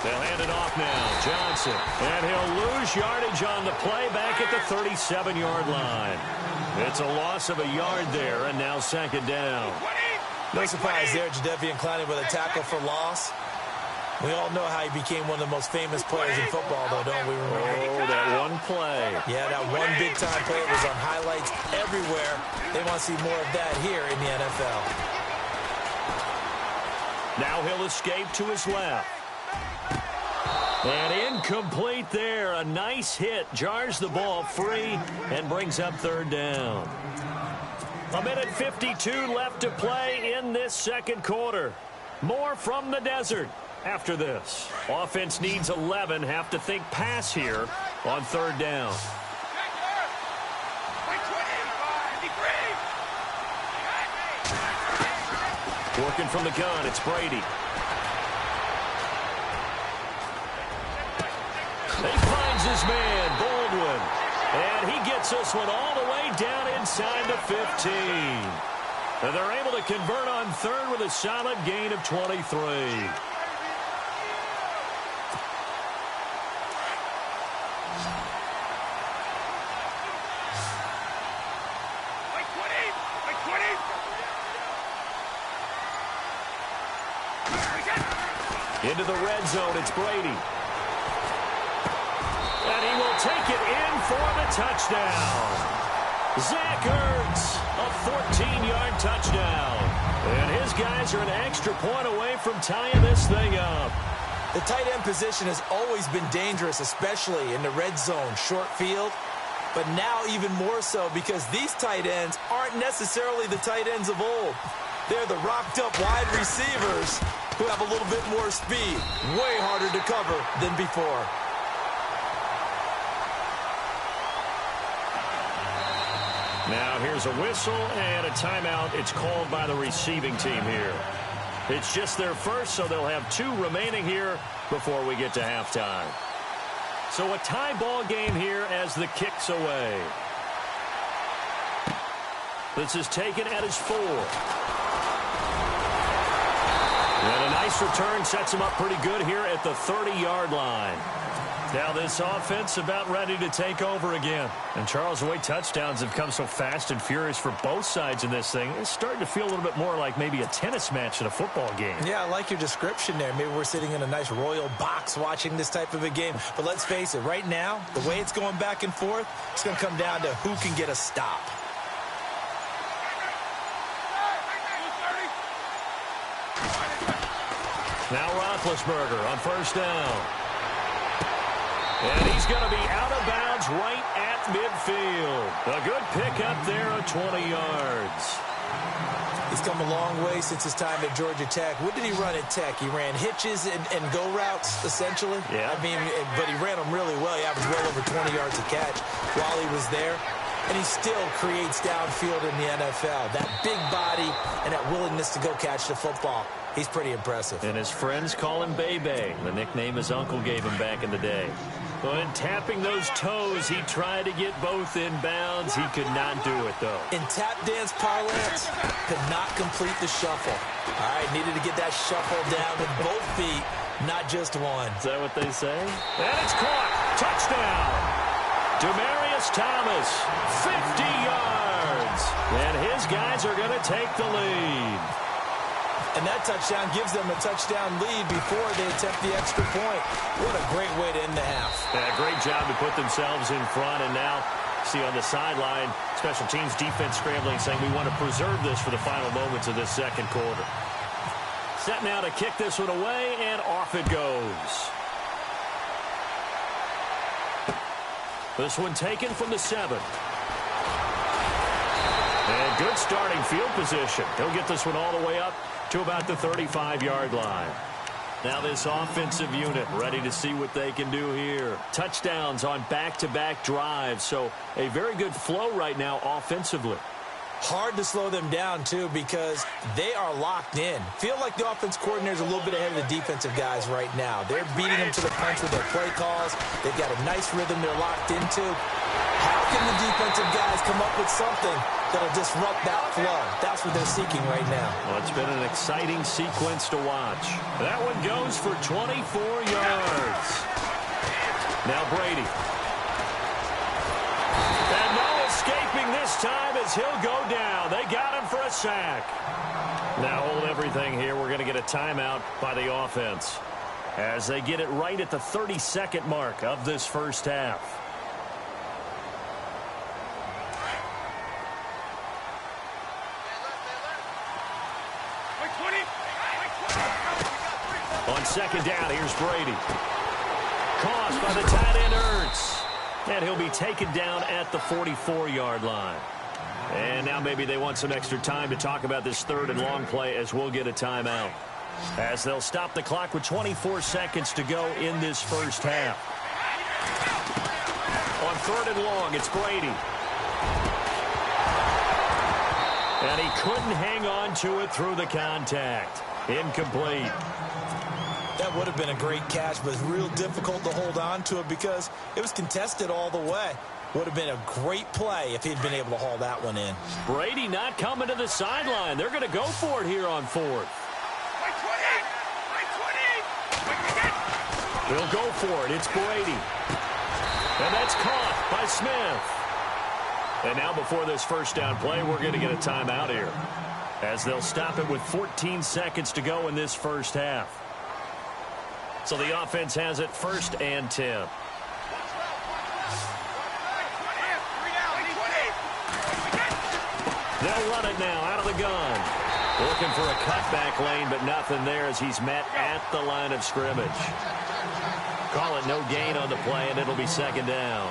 They'll hand it off now. Johnson. And he'll lose yardage on the play back at the 37-yard line. It's a loss of a yard there, and now second down. No surprise there, Jadeveon Clowney with a tackle for loss. We all know how he became one of the most famous players in football, though, don't we remember? Oh, that one play. Yeah, that one big-time play was on highlights everywhere. They want to see more of that here in the NFL. Now he'll escape to his left. And incomplete there. A nice hit. Jars the ball free and brings up third down. 1:52 left to play in this second quarter. More from the desert after this. Offense needs 11. Have to think pass here on third down. Working from the gun, it's Brady. He finds his man, Baldwin. And he gets this one all the way down inside the 15. And they're able to convert on third with a solid gain of 23. Into the red zone, it's Brady. And he will take it in for the touchdown. Zach Ertz, a 14-yard touchdown. And his guys are an extra point away from tying this thing up. The tight end position has always been dangerous, especially in the red zone, short field. But now even more so because these tight ends aren't necessarily the tight ends of old. They're the rocked-up wide receivers who have a little bit more speed. Way harder to cover than before. Now here's a whistle and a timeout. It's called by the receiving team here. It's just their first, so they'll have 2 remaining here before we get to halftime. So a tie ball game here as the kick's away. This is taken at his 4. And a nice return sets him up pretty good here at the 30-yard line. Now this offense about ready to take over again. And Charles, the way touchdowns have come so fast and furious for both sides in this thing, it's starting to feel a little bit more like maybe a tennis match in a football game. Yeah, I like your description there. Maybe we're sitting in a nice royal box watching this type of a game. But let's face it, right now, the way it's going back and forth, it's going to come down to who can get a stop. Now Roethlisberger on first down. And he's going to be out of bounds right at midfield. A good pickup there of 20 yards. He's come a long way since his time at Georgia Tech. What did he run at Tech? He ran hitches and go routes, essentially. Yeah. I mean, but he ran them really well. He averaged well over 20 yards a catch while he was there. And he still creates downfield in the NFL. That big body and that willingness to go catch the football. He's pretty impressive. And his friends call him Bebe, the nickname his uncle gave him back in the day. When tapping those toes, he tried to get both in bounds. He could not do it, though. In tap dance parlance, could not complete the shuffle. All right, needed to get that shuffle down with both feet, not just one. Is that what they say? And it's caught. Touchdown. Demaryius Thomas, 50 yards. And his guys are going to take the lead. And that touchdown gives them a touchdown lead before they attempt the extra point. What a great way to end the half. Yeah, great job to put themselves in front. And now, see on the sideline, special teams defense scrambling, saying we want to preserve this for the final moments of this second quarter. Set now to kick this one away, and off it goes. This one taken from the 7. And good starting field position. He'll get this one all the way up to about the 35-yard line. Now this offensive unit ready to see what they can do here. Touchdowns on back-to-back drives, so a very good flow right now offensively. Hard to slow them down, too, because they are locked in. Feel like the offense coordinator is a little bit ahead of the defensive guys right now. They're beating them to the punch with their play calls. They've got a nice rhythm they're locked into. How can the defensive guys come up with something that'll disrupt that flow? That's what they're seeking right now. Well, it's been an exciting sequence to watch. That one goes for 24 yards. Now Brady. And no escaping this time as he'll go down. They got him for a sack. Now hold everything here. We're going to get a timeout by the offense as they get it right at the 30-second mark of this first half. On second down, here's Brady. Caught by the tight end, Ertz. And he'll be taken down at the 44-yard line. And now maybe they want some extra time to talk about this third and long play as we'll get a timeout. As they'll stop the clock with 24 seconds to go in this first half. On third and long, it's Brady. And he couldn't hang on to it through the contact. Incomplete. That would have been a great catch, but it's real difficult to hold on to it because it was contested all the way. Would have been a great play if he'd been able to haul that one in. Brady not coming to the sideline. They're going to go for it here on fourth. They'll go for it. It's Brady. And that's caught by Smith. And now before this first down play, we're going to get a timeout here as they'll stop it with 14 seconds to go in this first half. So the offense has it 1st and 10. They'll run it now out of the gun. Looking for a cutback lane, but nothing there as he's met at the line of scrimmage. Call it no gain on the play, and it'll be second down.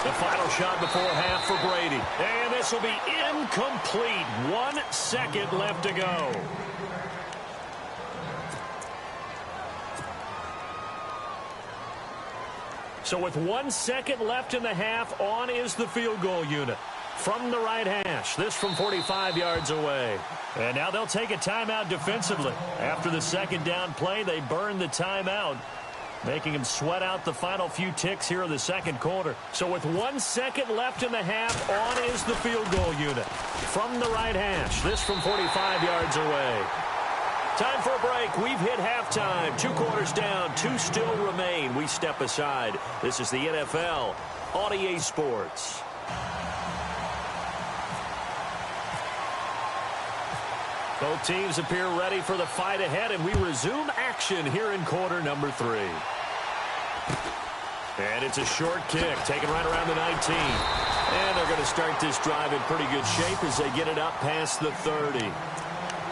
The final shot before half for Brady. And this will be incomplete. 1 second left to go. So with 1 second left in the half, on is the field goal unit. From the right hash, this from 45 yards away. And now they'll take a timeout defensively. After the second down play, they burn the timeout, making them sweat out the final few ticks here in the second quarter. So with 1 second left in the half, on is the field goal unit. From the right hash, this from 45 yards away. Time for a break. We've hit halftime. 2 quarters down, 2 still remain. We step aside. This is the NFL on EA Sports. Both teams appear ready for the fight ahead, and we resume action here in quarter number 3. And it's a short kick, taken right around the 19. And they're going to start this drive in pretty good shape as they get it up past the 30.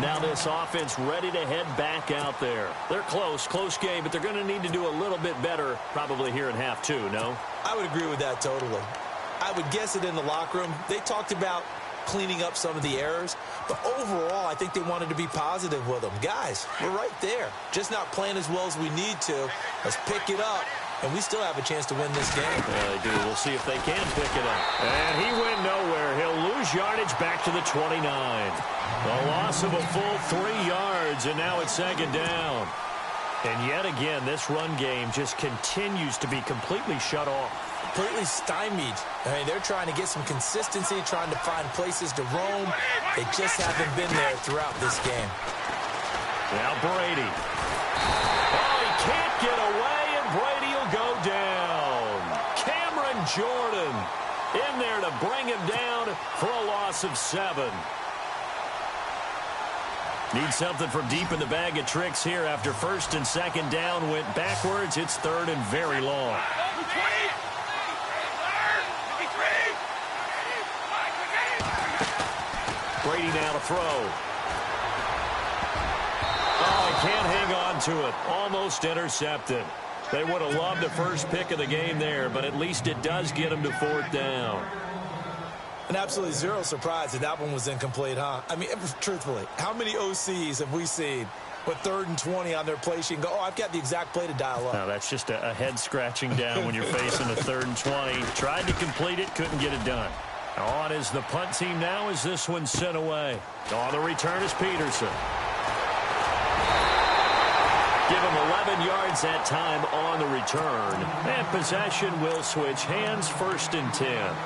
Now this offense ready to head back out there. They're close game, but they're going to need to do a little bit better probably here in half 2, no? I would agree with that totally. I would guess it in the locker room. They talked about cleaning up some of the errors, but overall, I think they wanted to be positive with them. Guys, we're right there. Just not playing as well as we need to. Let's pick it up, and we still have a chance to win this game. Yeah, they do. We'll see if they can pick it up. And he went nowhere. He'll lose yardage back to the 29. A loss of a full 3 yards, and now it's second down. And yet again, this run game just continues to be completely shut off. Completely stymied. I mean, they're trying to get some consistency, trying to find places to roam. They just haven't been there throughout this game. Now Brady. Oh, he can't get away, and Brady will go down. Cameron Jordan in there to bring him down for a loss of 7. Need something from deep in the bag of tricks here after first and second down went backwards. It's third and very long. Brady now to throw. Oh, he can't hang on to it. Almost intercepted. They would have loved the first pick of the game there, but at least it does get him to 4th down. And absolutely zero surprise that one was incomplete, huh? I mean, truthfully, how many OCs have we seen with 3rd and 20 on their play sheet and go, oh, I've got the exact play to dial up? No, that's just a head scratching down when you're facing a 3rd and 20. Tried to complete it, couldn't get it done. On is the punt team now as this one's sent away. On the return is Peterson. Give him 11 yards that time on the return. And possession will switch hands, 1st and 10.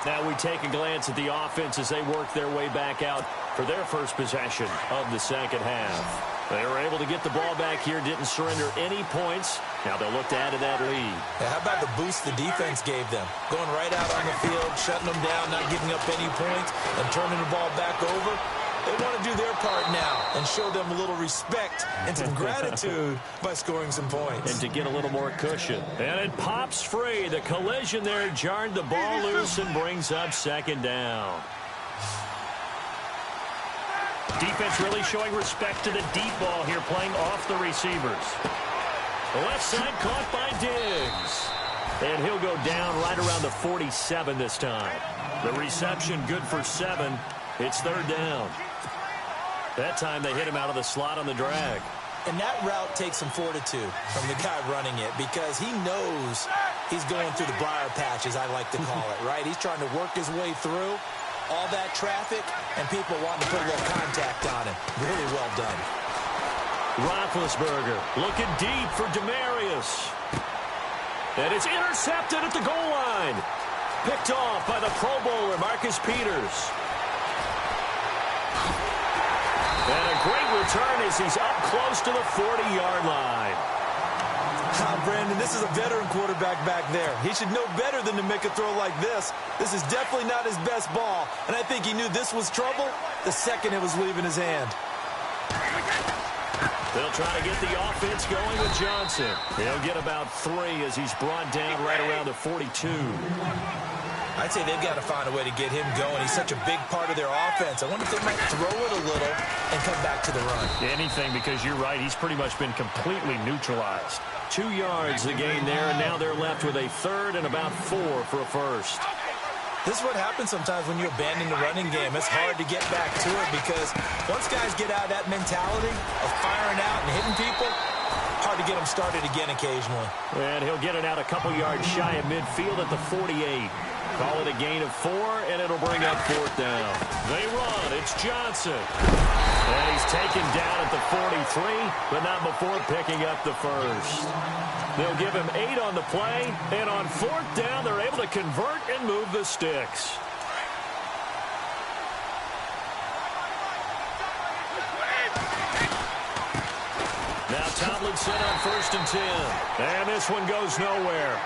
Now we take a glance at the offense as they work their way back out for their first possession of the second half. They were able to get the ball back here, didn't surrender any points. Now they'll look to add to that lead. Yeah, how about the boost the defense gave them? Going right out on the field, shutting them down, not giving up any points, and turning the ball back over. They want to do their part now and show them a little respect and some gratitude by scoring some points. And to get a little more cushion. And it pops free. The collision there jarred the ball loose and brings up 2nd down. Defense really showing respect to the deep ball here, playing off the receivers. The left side caught by Diggs. And he'll go down right around the 47 this time. The reception good for 7. It's 3rd down. That time they hit him out of the slot on the drag. And that route takes some fortitude from the guy running it because he knows he's going through the briar patch, as I like to call it, right? He's trying to work his way through all that traffic, and people wanting to put a little contact on him. Really well done. Roethlisberger looking deep for Demarius. And it's intercepted at the goal line. Picked off by the Pro Bowler, Marcus Peters. And a great return as he's up close to the 40-yard line. Brandon, this is a veteran quarterback back there. He should know better than to make a throw like this. This is definitely not his best ball, and I think he knew this was trouble the second it was leaving his hand. They'll try to get the offense going with Johnson. He'll get about 3 as he's brought down right around the 42. I'd say they've got to find a way to get him going. He's such a big part of their offense. I wonder if they might throw it a little and come back to the run. Anything, because you're right. He's pretty much been completely neutralized. 2 yards the gain there, and now they're left with a 3rd and about 4 for a first. This is what happens sometimes when you abandon the running game. It's hard to get back to it because once guys get out of that mentality of firing out and hitting people, hard to get them started again occasionally. And he'll get it out a couple yards shy of midfield at the 48. Call it a gain of 4, and it'll bring up 4th down. They run. It's Johnson. And he's taken down at the 43, but not before picking up the first. They'll give him 8 on the play, and on 4th down, they're able to convert and move the sticks. Now Tomlinson on 1st and 10. And this one goes nowhere.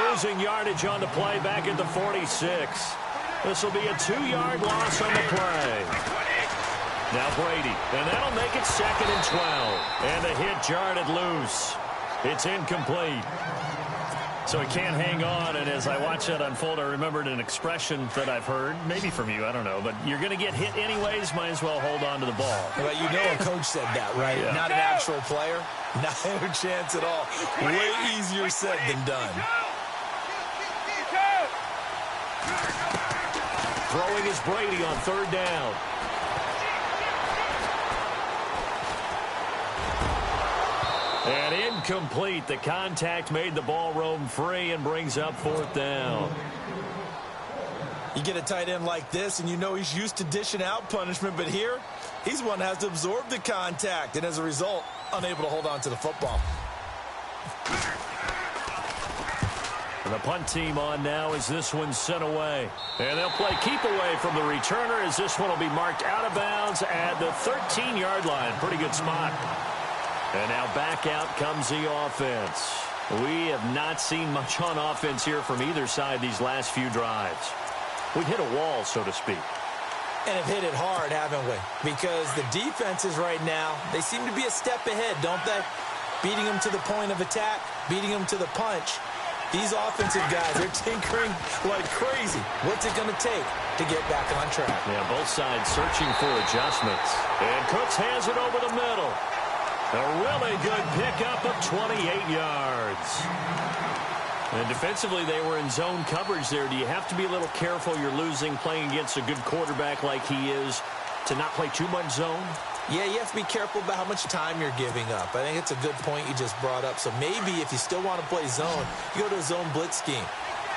Losing yardage on the play back at the 46. This will be a 2-yard loss on the play. Now Brady, and that'll make it 2nd and 12. And the hit jarred it loose. It's incomplete. So he can't hang on, and as I watch that unfold, I remembered an expression that I've heard, maybe from you, I don't know, but you're going to get hit anyways, might as well hold on to the ball. Well, you know a coach said that, right? Yeah. Not an actual player. Not a chance at all. Way easier said than done. Throwing is Brady on 3rd down. And incomplete. The contact made the ball roam free and brings up 4th down. You get a tight end like this, and you know he's used to dishing out punishment, but here, he's one that has to absorb the contact, and as a result, unable to hold on to the football. And the punt team on now as this one's sent away. And they'll play keep away from the returner as this one will be marked out of bounds at the 13-yard line. Pretty good spot. And now back out comes the offense. We have not seen much on offense here from either side these last few drives. We've hit a wall, so to speak. And have hit it hard, haven't we? Because the defenses right now, they seem to be a step ahead, don't they? Beating them to the point of attack, beating them to the punch. These offensive guys, they're tinkering like crazy. What's it going to take to get back on track? Yeah, both sides searching for adjustments. And Cooks has it over the middle. A really good pickup of 28 yards. And defensively, they were in zone coverage there. Do you have to be a little careful? You're losing playing against a good quarterback like he is to not play too much zone? Yeah, you have to be careful about how much time you're giving up. I think it's a good point you just brought up. So maybe if you still want to play zone, you go to a zone blitz scheme.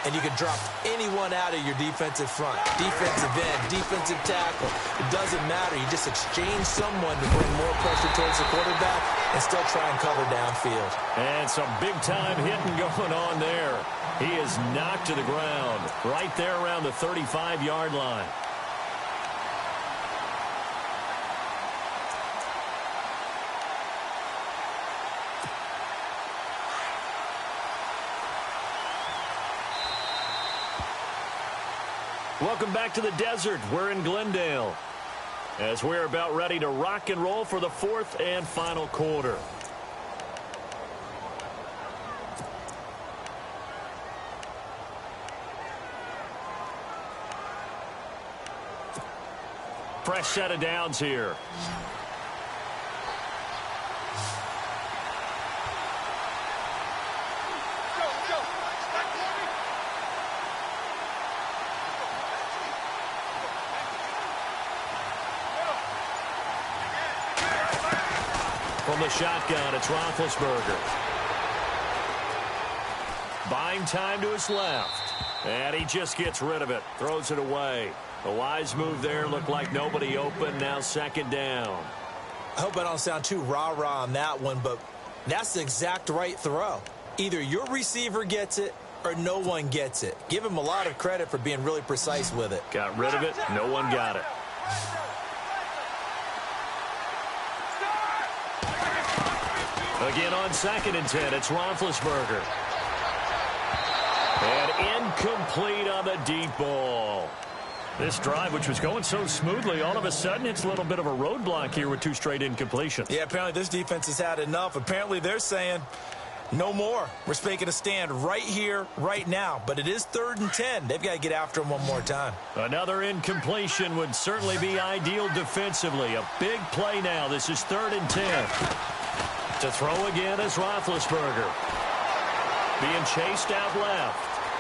and you can drop anyone out of your defensive front. Defensive end, defensive tackle. It doesn't matter. You just exchange someone to bring more pressure towards the quarterback and still try and cover downfield. And some big-time hitting going on there. He is knocked to the ground right there around the 35-yard line. Welcome back to the desert. We're in Glendale as we're about ready to rock and roll for the fourth and final quarter. Fresh set of downs here. From the shotgun, it's Roethlisberger. Buying time to his left. And he just gets rid of it. Throws it away. A wise move there. Looked like nobody open. Now second down. I hope I don't sound too rah-rah on that one, but that's the exact right throw. Either your receiver gets it or no one gets it. Give him a lot of credit for being really precise with it. Got rid of it. No one got it. Again on 2nd and 10, it's Roethlisberger. And incomplete on the deep ball. This drive, which was going so smoothly, all of a sudden it's a little bit of a roadblock here with 2 straight incompletions. Yeah, apparently this defense has had enough. Apparently they're saying no more. We're making a stand right here, right now. But it is 3rd and 10. They've got to get after him one more time. Another incompletion would certainly be ideal defensively. A big play now. This is 3rd and 10. To throw again is Roethlisberger. Being chased out left.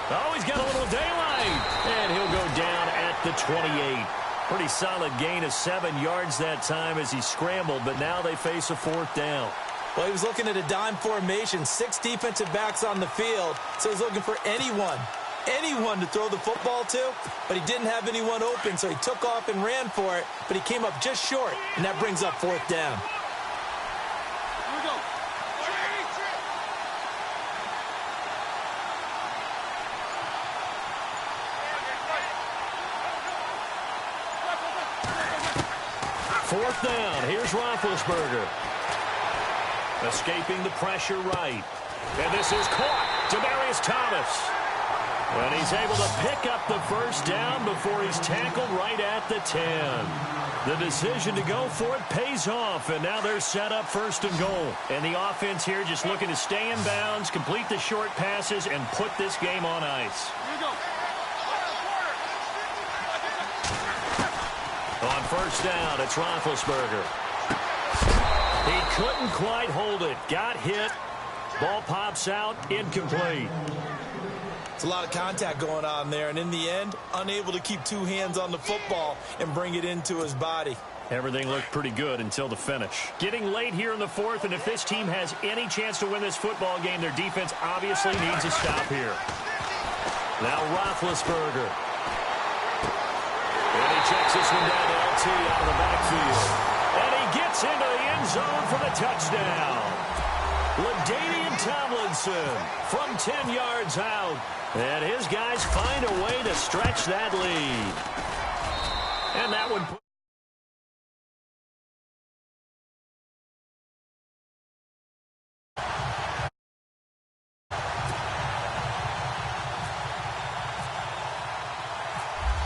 Oh, he's got a little daylight. And he'll go down at the 28. Pretty solid gain of 7 yards that time as he scrambled, but now they face a 4th down. Well, he was looking at a dime formation, 6 defensive backs on the field, so he's looking for anyone to throw the football to, but he didn't have anyone open, so he took off and ran for it, but he came up just short, and that brings up 4th down. Fourth down. Here's Roethlisberger. Escaping the pressure right. And this is caught. Demaryius Thomas. And he's able to pick up the first down before he's tackled right at the 10. The decision to go for it pays off, and now they're set up 1st and goal. And the offense here just looking to stay in bounds, complete the short passes, and put this game on ice. On 1st down, it's Roethlisberger. He couldn't quite hold it. Got hit. Ball pops out. Incomplete. It's a lot of contact going on there, and in the end, unable to keep 2 hands on the football and bring it into his body. Everything looked pretty good until the finish. Getting late here in the 4th, and if this team has any chance to win this football game, their defense obviously needs a stop here. Now Roethlisberger. And he checks this one down to LT out of the backfield. And he gets into the end zone for the touchdown. LaDainian Tomlinson from 10 yards out. And his guys find a way to stretch that lead. And that one...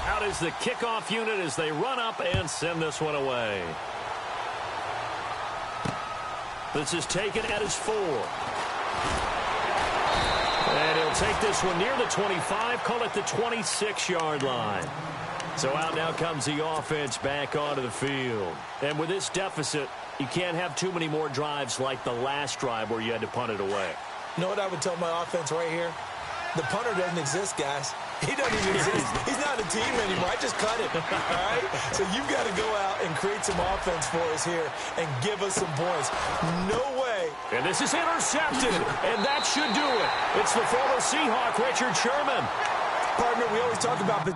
Out is the kickoff unit as they run up and send this one away. This is taken at his 4. And he'll take this one near the 25, call it the 26-yard line. So out now comes the offense back onto the field. And with this deficit, you can't have too many more drives like the last drive where you had to punt it away. You know what I would tell my offense right here? The punter doesn't exist, guys. He doesn't even exist. He's not a team anymore. I just cut him. All right? So you've got to go out and create some offense for us here and give us some points. No way. And this is intercepted, and that should do it. It's the former Seahawk, Richard Sherman. Partner, we always talk about